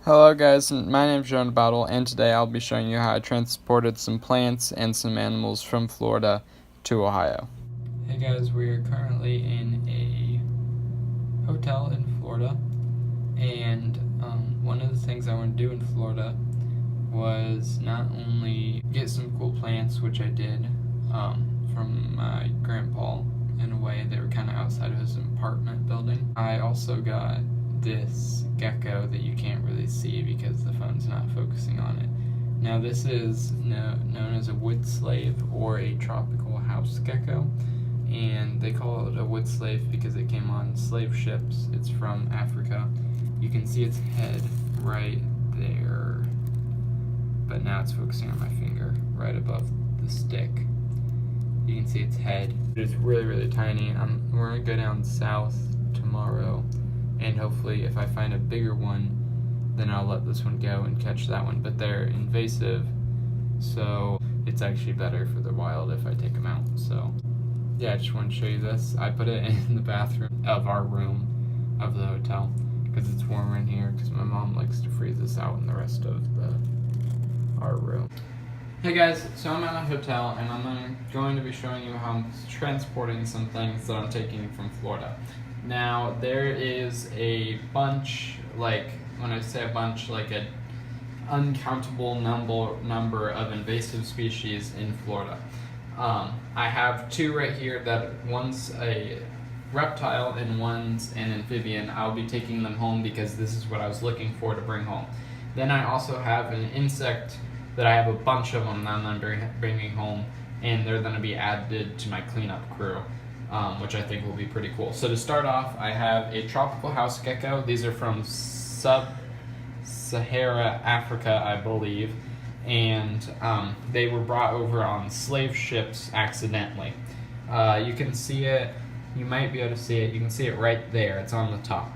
Hello guys, my name is Jonah Battle, and today I'll be showing you how I transported some plants and some animals from Florida to Ohio. Hey guys, we are currently in a hotel in Florida, and one of the things I want to do in Florida was not only get some cool plants, which I did from my grandpa in a way. They were kind of outside of his apartment building. I also got this gecko that you can't really see because the phone's not focusing on it. Now this is known as a wood slave or a tropical house gecko, and they call it a wood slave because it came on slave ships. It's from Africa. You can see its head right there, but now it's focusing on my finger right above the stick. You can see its head. It's really tiny. We're gonna go down south tomorrow, and hopefully if I find a bigger one, then I'll let this one go and catch that one. But they're invasive, so it's actually better for the wild if I take them out. So yeah, I just want to show you this. I put it in the bathroom of our room of the hotel because it's warmer in here, because my mom likes to freeze this out in the rest of our room. Hey guys, so I'm at a hotel and I'm going to be showing you how I'm transporting some things that I'm taking from Florida. Now, there is a bunch, like, when I say a bunch, like an uncountable number of invasive species in Florida. I have two right here that one's a reptile and one's an amphibian. I'll be taking them home because this is what I was looking for to bring home. Then I also have an insect that I have a bunch of them that I'm bringing home, and they're going to be added to my cleanup crew. Which I think will be pretty cool. So to start off, I have a tropical house gecko. These are from sub-Sahara Africa, I believe, and they were brought over on slave ships accidentally. You can see it, you might be able to see it, you can see it right there, it's on the top.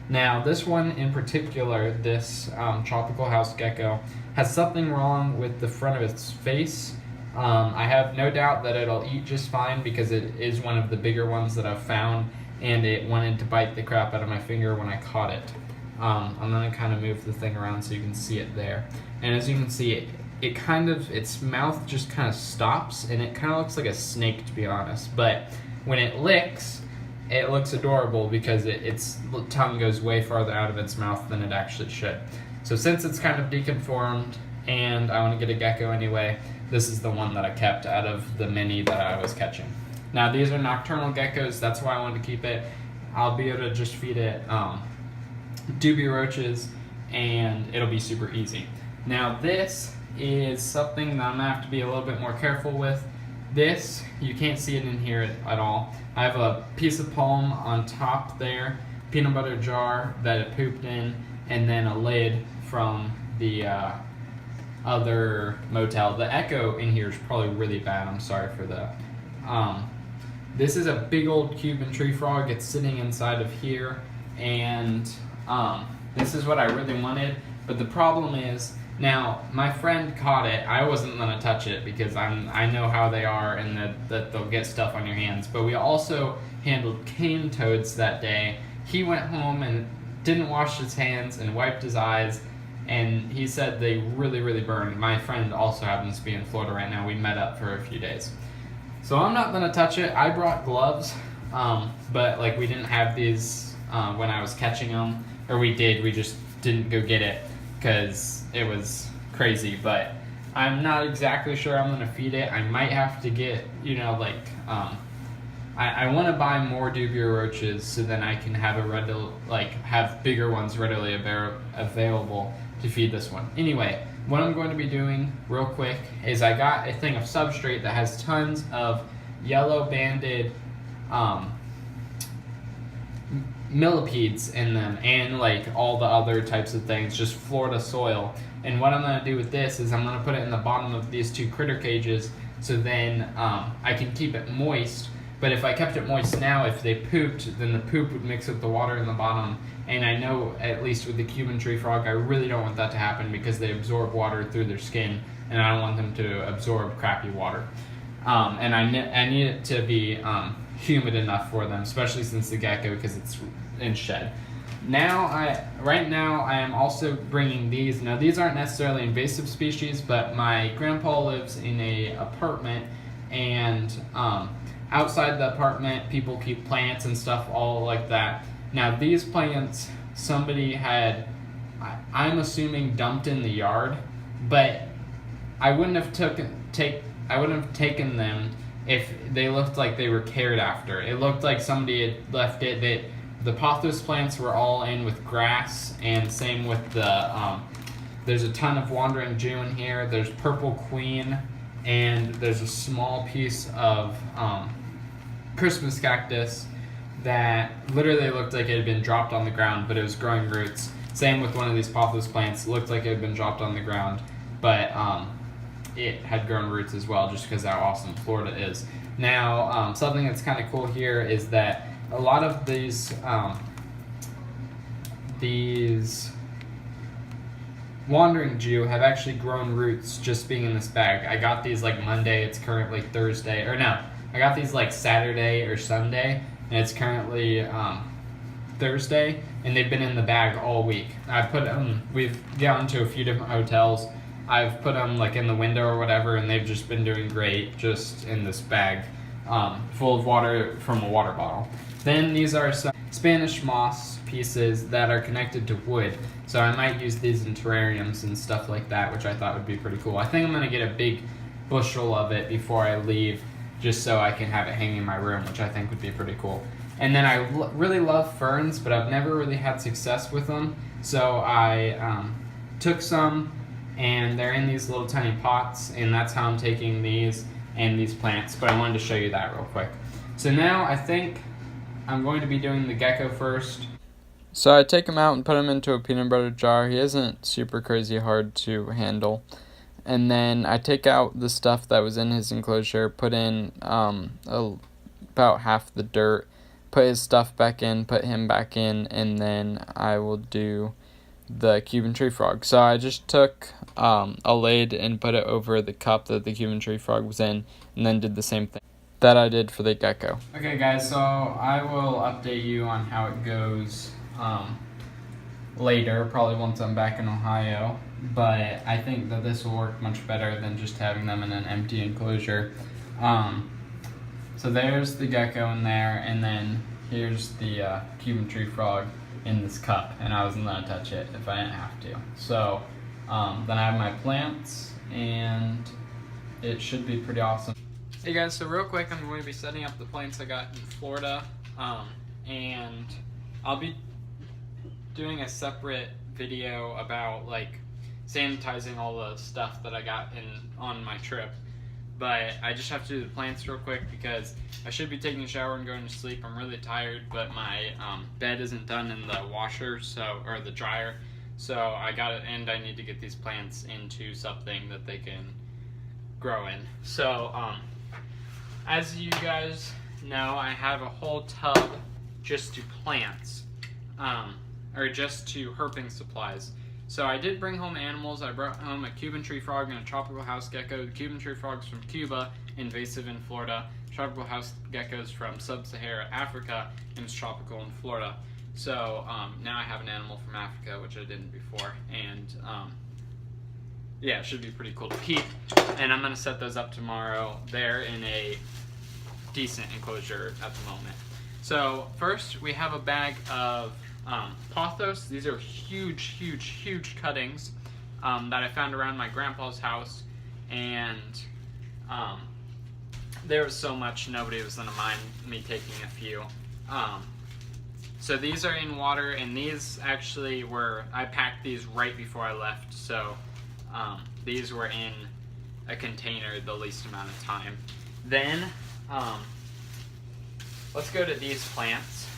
Now this one in particular, this tropical house gecko, has something wrong with the front of its face. I have no doubt that it'll eat just fine because it is one of the bigger ones that I've found, and it wanted to bite the crap out of my finger when I caught it. I'm going to kind of move the thing around so you can see it there. And as you can see, its mouth just kind of stops, and it kind of looks like a snake, to be honest. But when it licks, it looks adorable because its tongue goes way farther out of its mouth than it actually should. So since it's kind of deconformed, and I want to get a gecko anyway, this is the one that I kept out of the many that I was catching. Now these are nocturnal geckos, that's why I wanted to keep it. I'll be able to just feed it dubia roaches, and it'll be super easy. Now this is something that I'm gonna have to be a little bit more careful with. This, you can't see it in here at all. I have a piece of palm on top there, peanut butter jar that it pooped in, and then a lid from the other motel. The echo in here is probably really bad. I'm sorry for that. This is a big old Cuban tree frog. It's sitting inside of here, and this is what I really wanted. But the problem is, now my friend caught it. I wasn't gonna touch it because I know how they are, and that they'll get stuff on your hands. But we also handled cane toads that day. He went home and didn't wash his hands and wiped his eyes, and he said they really burned. My friend also happens to be in Florida right now. We met up for a few days. So I'm not gonna touch it. I brought gloves, but like we didn't have these when I was catching them, or we just didn't go get it because it was crazy. But I'm not exactly sure I'm gonna feed it. I might have to get, I want to buy more dubia roaches so then I can have have bigger ones readily available to feed this one. Anyway, what I'm going to be doing real quick is I got a thing of substrate that has tons of yellow banded millipedes in them, and like all the other types of things, just Florida soil. And what I'm going to do with this is I'm going to put it in the bottom of these two critter cages so then I can keep it moist. But if I kept it moist now, if they pooped, then the poop would mix with the water in the bottom. And I know, at least with the Cuban tree frog, I really don't want that to happen because they absorb water through their skin, and I don't want them to absorb crappy water. And I need it to be humid enough for them, especially since the gecko, because it's in shed. Right now I am also bringing these. Now these aren't necessarily invasive species, but my grandpa lives in a apartment, and outside the apartment people keep plants and stuff all like that. Now these plants somebody had, I'm assuming, dumped in the yard, but I wouldn't have taken them if they looked like they were cared after. It looked like somebody had left it. The pothos plants were all in with grass, and same with the, there's a ton of wandering Jew in here. There's purple queen, and there's a small piece of Christmas cactus that literally looked like it had been dropped on the ground, but it was growing roots. Same with one of these pothos plants. It looked like it had been dropped on the ground, but it had grown roots as well, just because how awesome Florida is. Now, something that's kind of cool here is that a lot of these wandering Jew have actually grown roots just being in this bag. I got these like Monday, it's currently Thursday, or no, I got these like Saturday or Sunday, and it's currently Thursday, and they've been in the bag all week. I put them, we've gone to a few different hotels, I've put them like in the window or whatever, and they've just been doing great just in this bag full of water from a water bottle. Then these are some Spanish moss pieces that are connected to wood, so I might use these in terrariums and stuff like that, which I thought would be pretty cool. I think I'm going to get a big bushel of it before I leave, just so I can have it hanging in my room, which I think would be pretty cool. And then I really love ferns, but I've never really had success with them, so I took some, and they're in these little tiny pots, and that's how I'm taking these and these plants, but I wanted to show you that real quick. So now I think I'm going to be doing the gecko first. So I take him out and put him into a peanut butter jar. He isn't super crazy hard to handle. And then I take out the stuff that was in his enclosure, put in about half the dirt, put his stuff back in, put him back in, and then I will do the Cuban tree frog. So I just took a lid and put it over the cup that the Cuban tree frog was in, and then did the same thing that I did for the gecko. Okay guys, so I will update you on how it goes later, probably once I'm back in Ohio, but I think that this will work much better than just having them in an empty enclosure. So there's the gecko in there, and then here's the Cuban tree frog in this cup, and I wasn't going to touch it if I didn't have to. So then I have my plants, and it should be pretty awesome. Hey guys, so real quick, I'm going to be setting up the plants I got in Florida, and I'll be doing a separate video about like sanitizing all the stuff that I got on my trip. But I just have to do the plants real quick because I should be taking a shower and going to sleep. I'm really tired, but my bed isn't done in the washer, or the dryer, so I need to get these plants into something that they can grow in. So as you guys know, I have a whole tub just to plants, or just to herping supplies. So I did bring home animals. I brought home a Cuban tree frog and a tropical house gecko. The Cuban tree frog's from Cuba, invasive in Florida. Tropical house gecko's from sub-Saharan Africa, and it's tropical in Florida. So now I have an animal from Africa, which I didn't before, and yeah, it should be pretty cool to keep. And I'm going to set those up tomorrow. They're in a decent enclosure at the moment. So first we have a bag of pothos. These are huge cuttings that I found around my grandpa's house, and there was so much nobody was going to mind me taking a few. So these are in water, and these actually I packed these right before I left, so these were in a container the least amount of time. Then let's go to these plants.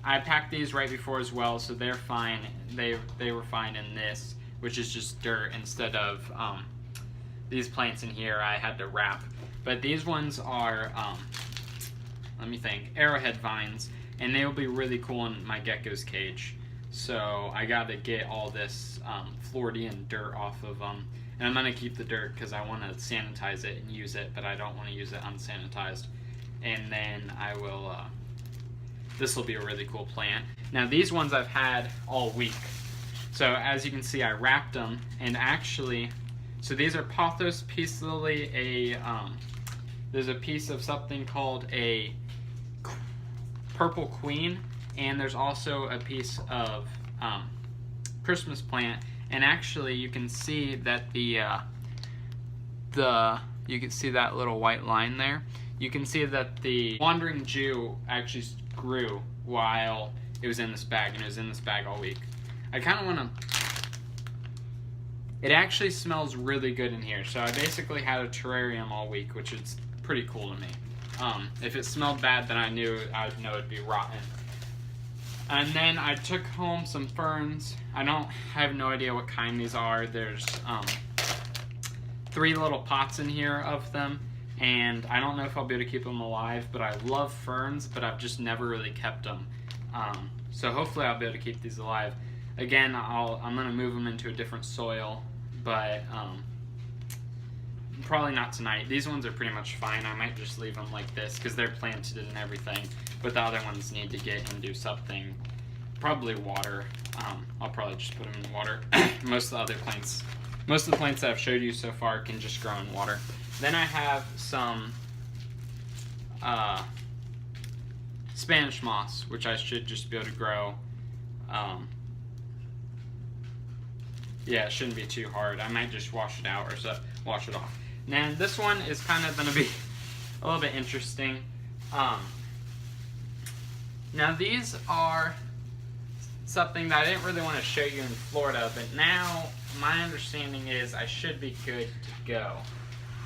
I packed these right before as well, so they're fine. They were fine in this, which is just dirt instead of these plants in here I had to wrap. But these ones are, let me think, arrowhead vines, and they will be really cool in my gecko's cage. So I got to get all this Floridian dirt off of them, and I'm going to keep the dirt because I want to sanitize it and use it, but I don't want to use it unsanitized. And then I will this will be a really cool plant. Now these ones I've had all week. So as you can see, I wrapped them, and actually, so these are Pothos Peace Lily. There's a piece of something called a Purple Queen, and there's also a piece of Christmas plant. And actually, you can see that you can see that little white line there. You can see that the Wandering Jew actually grew while it was in this bag, and it was in this bag all week. I kind of want to... It actually smells really good in here, so I basically had a terrarium all week, which is pretty cool to me. If it smelled bad, then I'd know it'd be rotten. And then I took home some ferns. I have no idea what kind these are. There's 3 little pots in here of them, and I don't know if I'll be able to keep them alive, but I love ferns, but I've just never really kept them. So hopefully I'll be able to keep these alive. Again, I'm going to move them into a different soil, but probably not tonight. These ones are pretty much fine. I might just leave them like this because they're planted and everything, but the other ones need to get and do something. Probably water. I'll probably just put them in water. Most of the plants that I've showed you so far can just grow in water. Then I have some Spanish moss, which I should just be able to grow. Yeah, it shouldn't be too hard. I might just wash it out or wash it off. Now this one is kind of going to be a little bit interesting. Now these are something that I didn't really want to show you in Florida, but now my understanding is I should be good to go.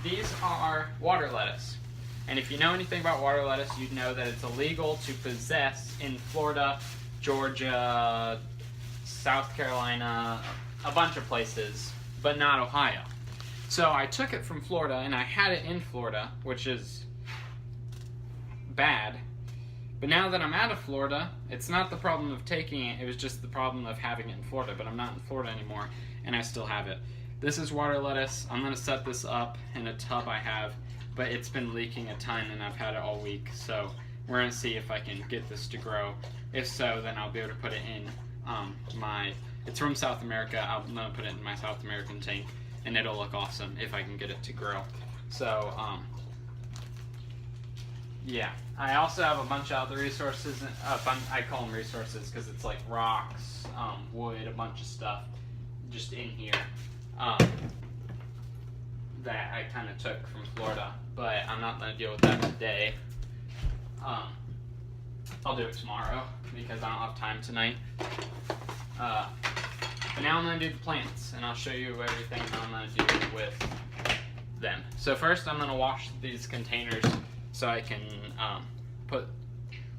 These are water lettuce. And if you know anything about water lettuce, you'd know that it's illegal to possess in Florida, Georgia, South Carolina, a bunch of places, but not Ohio. So I took it from Florida, and I had it in Florida, which is bad. But now that I'm out of Florida, it's not the problem of taking it, it was just the problem of having it in Florida. But I'm not in Florida anymore, and I still have it. This is water lettuce. I'm going to set this up in a tub I have, but it's been leaking a ton, and I've had it all week. So we're going to see if I can get this to grow. If so, then I'll be able to put it in it's from South America. I'm going to put it in my South American tank, and it'll look awesome if I can get it to grow. So, yeah. I also have a bunch of other resources. I call them resources because it's like rocks, wood, a bunch of stuff just in here that I kind of took from Florida. But I'm not going to deal with that today. I'll do it tomorrow because I don't have time tonight. But now I'm going to do the plants, and I'll show you everything I'm going to do with them. So first I'm going to wash these containers so I can put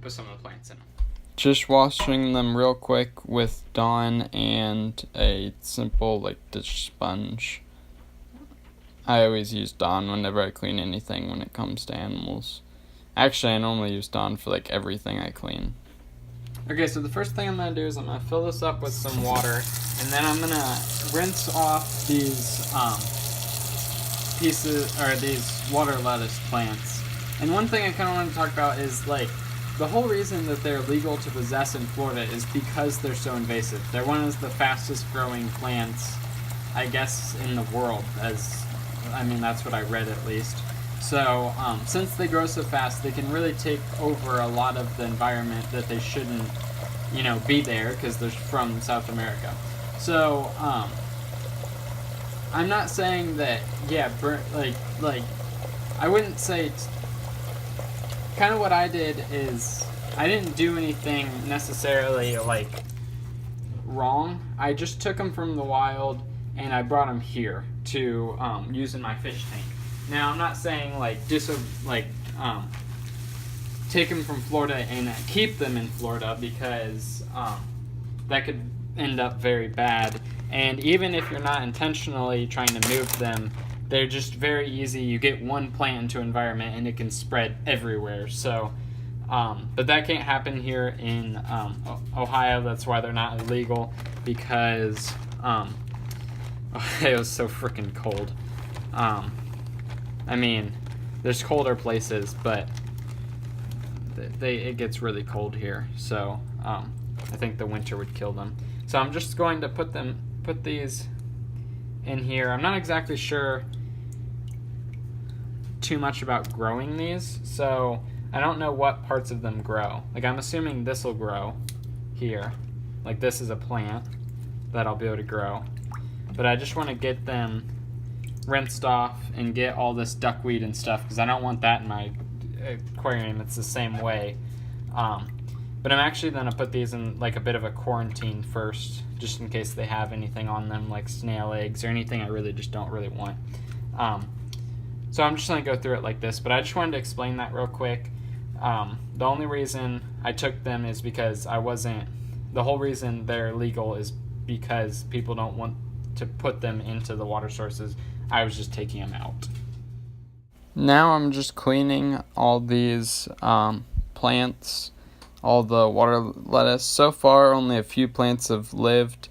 some of the plants in them. Just washing them real quick with Dawn and a simple dish sponge. I always use Dawn whenever I clean anything when it comes to animals. Actually, I normally use Dawn for everything I clean. Okay, so the first thing I'm going to do is I'm going to fill this up with some water, and then I'm going to rinse off these these water lettuce plants. And one thing I kind of want to talk about is the whole reason that they're legal to possess in Florida is because they're so invasive. They're one of the fastest growing plants, I guess, in the world. That's what I read at least. So since they grow so fast, they can really take over a lot of the environment that they shouldn't, be there because they're from South America. So I'm not saying that, I wouldn't say. Kind of what I did is I didn't do anything necessarily wrong. I just took them from the wild and I brought them here to use in my fish tank. Now, I'm not saying take them from Florida and keep them in Florida because that could end up very bad. And even if you're not intentionally trying to move them, they're just very easy. You get one plant into environment and it can spread everywhere. So, but that can't happen here in Ohio. That's why they're not illegal, because Ohio's so freaking cold. There's colder places, but it gets really cold here, so I think the winter would kill them. So I'm just going to put these in here. I'm not exactly sure too much about growing these, so I don't know what parts of them grow. Like, I'm assuming this will grow here. Like, this is a plant that I'll be able to grow. But I just want to get them rinsed off and get all this duckweed and stuff, because I don't want that in my aquarium. It's the same way. But I'm actually going to put these in like a bit of a quarantine first, just in case they have anything on them, like snail eggs or anything I really just don't really want. So I'm just going to go through it like this, but I just wanted to explain that real quick. The only reason I took them is because the whole reason they're legal is because people don't want to put them into the water sources. I was just taking them out. Now I'm just cleaning all these plants, all the water lettuce. So far, only a few plants have lived.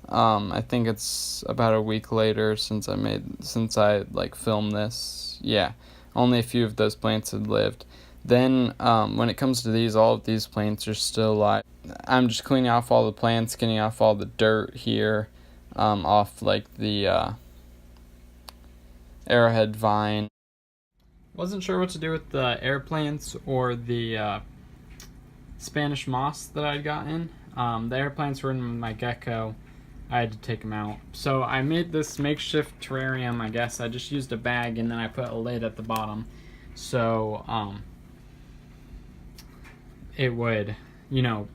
I think it's about a week later since I filmed this. Yeah, only a few of those plants had lived. Then when it comes to these, all of these plants are still alive. I'm just cleaning off all the plants, getting off all the dirt here, off like the arrowhead vine. Wasn't sure what to do with the air plants or the Spanish moss that I'd gotten. The air plants were in my gecko. I had to take them out. So I made this makeshift terrarium, I guess. I just used a bag and then I put a lid at the bottom. So it would,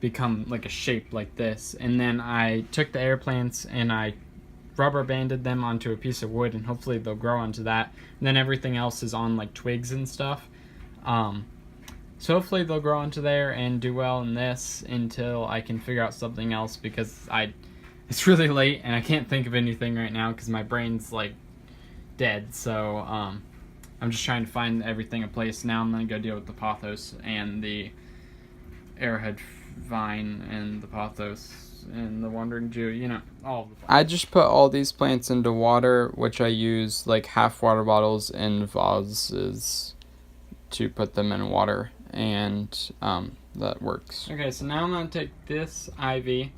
become like a shape like this. And then I took the air plants and I rubber banded them onto a piece of wood, and hopefully they'll grow onto that. And then everything else is on like twigs and stuff. So hopefully they'll grow onto there and do well in this until I can figure out something else, because it's really late and I can't think of anything right now because my brain's like dead. So I'm just trying to find everything in place. Now I'm gonna go deal with the pothos and the arrowhead vine and the pothos and the wandering Jew, all of the plants. I just put all these plants into water, which I use like half water bottles and vases to put them in water, and that works. Okay, so now I'm going to take this ivy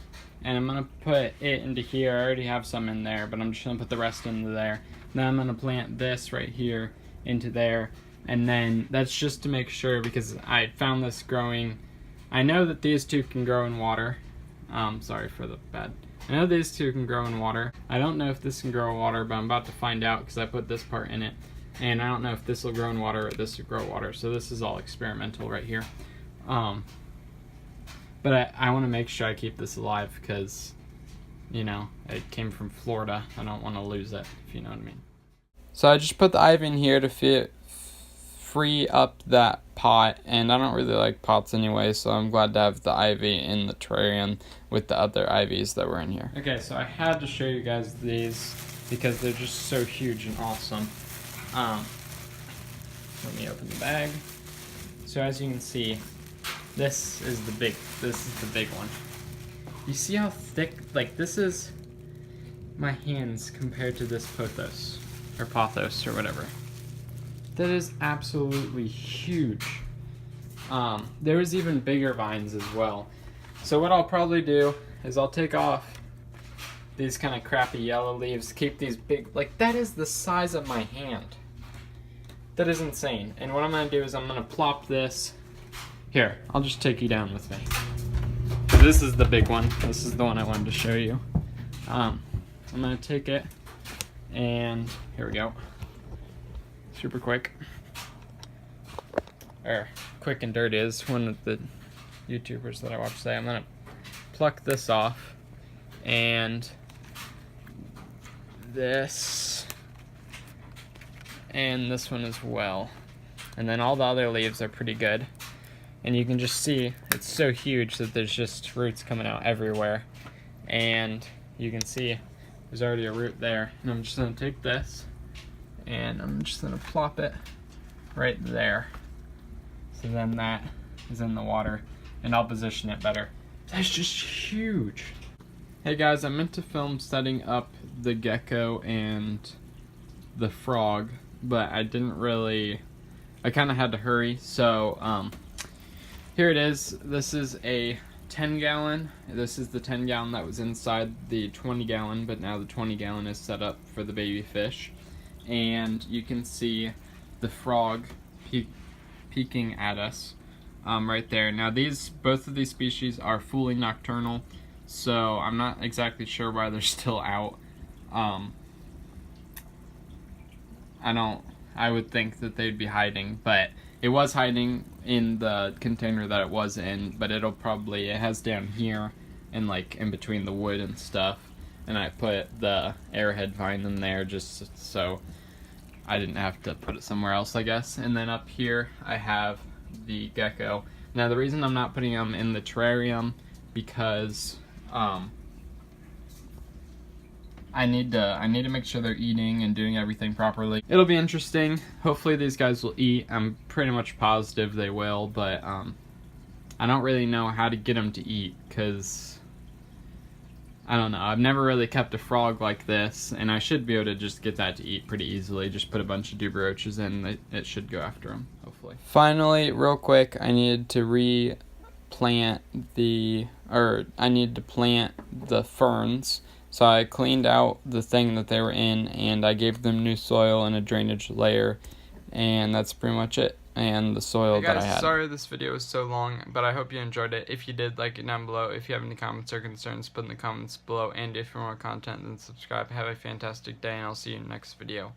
and I'm going to put it into here. I already have some in there, but I'm just going to put the rest into there. Then I'm going to plant this right here into there, and then that's just to make sure, because I found this growing. I know that these two can grow in water. Sorry for the bad. I know these two can grow in water. I don't know if this can grow in water, but I'm about to find out because I put this part in it. And I don't know if this will grow in water or this will grow water. So this is all experimental right here. But I want to make sure I keep this alive because, it came from Florida. I don't want to lose it, if you know what I mean. So I just put the ivy in here to free up that pot, and I don't really like pots anyway, so I'm glad to have the ivy in the terrarium with the other ivies that were in here. Okay, so I had to show you guys these because they're just so huge and awesome. Let me open the bag. So as you can see, this is the big one. You see how thick, like this is my hands compared to this pothos or whatever. That is absolutely huge. There was even bigger vines as well. So what I'll probably do is I'll take off these kind of crappy yellow leaves, keep these big, like that is the size of my hand. That is insane. And what I'm gonna do is I'm gonna plop this. Here, I'll just take you down with me. So this is the big one. This is the one I wanted to show you. I'm gonna take it, and here we go. Super quick. Or quick and dirty is one of the YouTubers that I watch say. I'm gonna pluck this off, and this, and this one as well. And then all the other leaves are pretty good. And you can just see it's so huge that there's just roots coming out everywhere. And you can see there's already a root there. And I'm just gonna take this and I'm just gonna plop it right there. So then that is in the water, and I'll position it better. That's just huge. Hey guys, I meant to film setting up the gecko and the frog, but I didn't really, I kind of had to hurry. So Here it is. This is a 10-gallon. This is the 10-gallon that was inside the 20-gallon, but now the 20-gallon is set up for the baby fish. And you can see the frog peeking at us right there. Now both of these species are fully nocturnal, so I'm not exactly sure why they're still out. I would think that they'd be hiding, but it was hiding in the container that it was in, but it has down here and like in between the wood and stuff, and I put the arrowhead vine in there just so I didn't have to put it somewhere else, I guess. And then up here I have the gecko. Now the reason I'm not putting them in the terrarium because I need to make sure they're eating and doing everything properly. It'll be interesting. Hopefully these guys will eat. I'm pretty much positive they will, but I don't really know how to get them to eat because I don't know. I've never really kept a frog like this, and I should be able to just get that to eat pretty easily. Just put a bunch of duberoaches in, it should go after them, hopefully. Finally, real quick, I needed to plant the ferns. So I cleaned out the thing that they were in, and I gave them new soil and a drainage layer, and that's pretty much it. And the soil that I had. Sorry this video was so long, but I hope you enjoyed it. If you did, like it down below. If you have any comments or concerns, put in the comments below. And if you want more content, then subscribe. Have a fantastic day, and I'll see you in the next video.